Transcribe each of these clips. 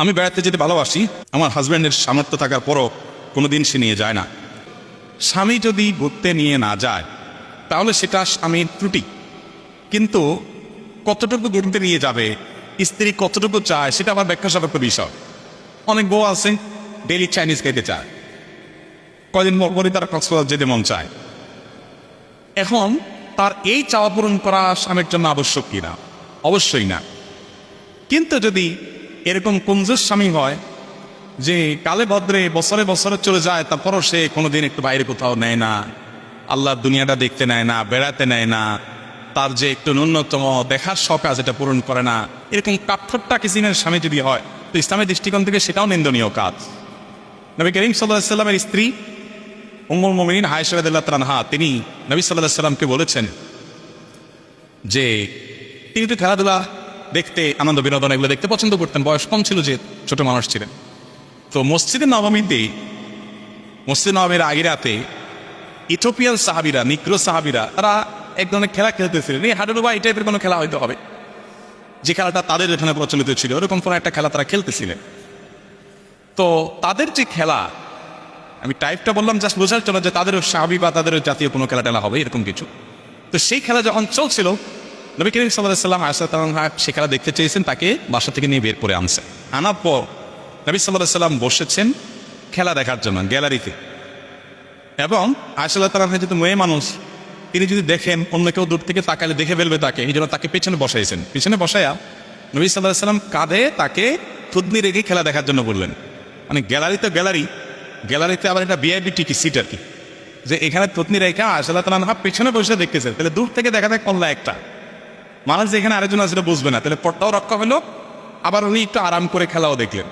আমি বেড়াতে যেতে ভালোবাসি, আমার হাজব্যান্ডের সামর্থ্য থাকার পরও কোনোদিন সে নিয়ে যায় না। স্বামী যদি ঘুরতে নিয়ে না যায় তাহলে সেটা স্বামীর ত্রুটি, কিন্তু কতটুকু ঘুরতে নিয়ে যাবে, স্ত্রী কতটুকু চায়, সেটা আমার ব্যাখ্যা সাপেক্ষ বিষয়। অনেক বউ আছে ডেইলি চাইনিজ খেতে চায়, কদিন পরপরই তারা কক্সবাজার যেতে মন চায়। এখন তার এই চাওয়া পূরণ করা স্বামীর জন্য আবশ্যক কিনা? অবশ্যই না। কিন্তু যদি এরকম কঞ্জুস স্বামী হয় যে কালে ভদ্রে বছরে বছরে চলে যায়, তারপরও সে কোনোদিন একটু বাইরে কোথাও নেয় না, আল্লাহর দুনিয়াটা দেখতে নেয় না, বেড়াতে নেয় না, তার যে একটু ন্যূনতম দেখার শখ আছে এটা পূরণ করে না, এরকম কাঠখোট্টা কিসিমের স্বামী যদি হয়, তো ইসলামের দৃষ্টিকোণ থেকে সেটাও নিন্দনীয় কাজ। নবী করিম সাল্লাল্লাহু আলাইহি সাল্লামের স্ত্রী উম্মুল মুমিনিন আয়েশা রাদিয়াল্লাহু তাআলা তিনি নবী সাল্লাল্লাহু আলাইহি সাল্লামকে বলেছেন যে তিনি তো খেলাধুলা দেখতে, আনন্দ বিনোদন এগুলো দেখতে পছন্দ করতেন, বয়স কম ছিল যে ছোট মানুষ ছিলেন। তো মসজিদে নবমীতে, মসজিদ নবমীর আগের রাতে ইথিওপিয়ান সাহাবিরা, নিগ্রো সাহাবিরা, তারা এক ধরনের খেলা খেলতেছিলেন। এই হাডুডুবা এই টাইপের কোনো খেলা হইতে হবে, যে খেলাটা তাদের এখানে প্রচলিত ছিল, ওরকম কোনো একটা খেলা তারা খেলতেছিলেন। তো তাদের যে খেলা, আমি টাইপটা বললাম জাস্ট বোঝার জন্য যে তাদের সাহাবি বা তাদের জাতীয় কোনো খেলা টেলা হবে এরকম কিছু। তো সেই খেলা যখন চলছিল, নবী করিম সাল্লাল্লাহু আলাইহি ওয়াসাল্লাম আয়েশা তাআলা সে খেলা দেখতে চেয়েছেন, তাকে বাসা থেকে নিয়ে বের করে আনছেন। আনার পর নবী সাল্লাল্লাহু আলাইহি ওয়াসাল্লাম বসেছেন খেলা দেখার জন্য গ্যালারিতে, এবং আয়েশা তাআলা যেহেতু মেয়ে মানুষ, তিনি যদি দেখেন অন্য কেউ দূর থেকে তাকালে দেখে ফেলবে তাকে, এই জন্য তাকে পেছনে বসাইছেন। পেছনে বসাইয়া নবী সাল্লাল্লাহু আলাইহি ওয়াসাল্লাম কাঁধে তাকে থুতনি রেখে খেলা দেখার জন্য বললেন। মানে গ্যালারি তো গ্যালারিতে আবার এটা ভিআইপি টিকি সিট আর কি, যে এখানে থুতনি রেখা আয়েশা তাআলা পেছনে বসে দেখতেছেন, তাহলে দূর থেকে দেখা যায় কল্লা একটা মানুষ, যেখানে আরেকজন আছে বুঝবে না, তাহলে পটটাও রক্ষা হলো, আবার উনি একটু আরাম করে খেলাও দেখলেন।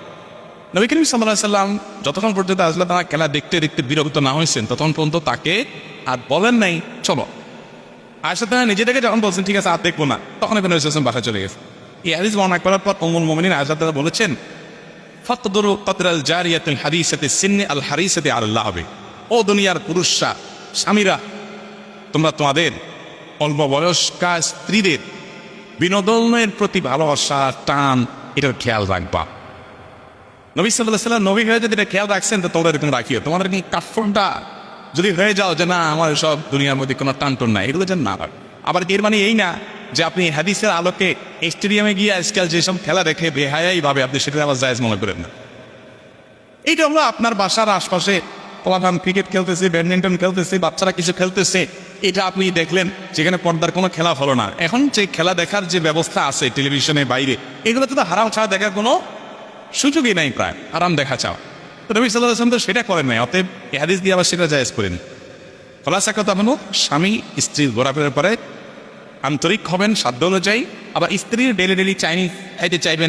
নবী করিম সাল্লাল্লাহু আলাইহি ওয়াসাল্লাম যতক্ষণ পর্যন্ত আয়েশা তাআলা খেলা দেখতে দেখতে বিরক্ত না হয়েছেন, ততক্ষণ পর্যন্ত তাকে আর বলেন নাই চলো। আয়েশা তাআলা নিজে থেকে যখন বলছেন ঠিক আছে আর দেখবো না, তখন নবী সাল্লাল্লাহু বাসায় চলে গেছে। এই হাদিস বর্ণনা করার পর উম্মুল মুমিনিন আয়েশা তাআলা বলেছেন, ফাকদুরু কদরাল জারিয়াতিল হাদিসাতি সিন্নি আল হারিসাতি আল্লাহ হবে। ও দুনিয়ার পুরুষরা, স্বামীরা, তোমরা তোমাদের অল্প বয়স্কা স্ত্রীদের বিনোদনের প্রতি ভালোবাসা, টান, এটার খেয়াল রাখবা। নবী সাল্লাল্লাহু আলাইহি ওয়াসাল্লাম নবী হয়ে যদি এটা খেয়াল রাখছেন, তো তোমরা এরকম রাখিও। তোমাদের কি কাফনটা যদি হয়ে যাও যে না আমার সব দুনিয়ার মধ্যে কোনো টান টন নাই, এগুলো যেন না হয়। আবার এর মানে এই না যে আপনি হাদিসের আলোকে স্টেডিয়ামে গিয়ে আজকাল যেসব খেলা দেখে বেহায়াই ভাবে আপনি সেটা আবার জায়েজ মনে করেন না। এইটা হলো আপনার বাসার আশপাশে পোলাপান ক্রিকেট খেলতেছে, ব্যাডমিন্টন খেলতেছে, বাচ্চারা কিছু খেলতেছে, এটা আপনি দেখলেন, যেখানে পর্দার কোনো খেলা হলো না। এখন যে খেলা দেখার যে ব্যবস্থা আছে টেলিভিশনের বাইরে, এগুলো তো হারাম ছাড়া দেখার কোনো সুযোগই নাই, প্রায় আরাম দেখা চাওয়া। তো নবী সাল্লাল্লাহু আলাইহি ওয়াসাল্লাম তো সেটা করেন নাই, অতএব এই হাদিস দিয়ে আবার সেটা জায়েজ করেন। খোলাসা কথা হলো, স্বামী স্ত্রীর ঘোরাফেরার পরে আন্তরিক হবেন সাধ্য অনুযায়ী, আবার স্ত্রীর ডেলি চাইনিজ খাইতে চাইবেন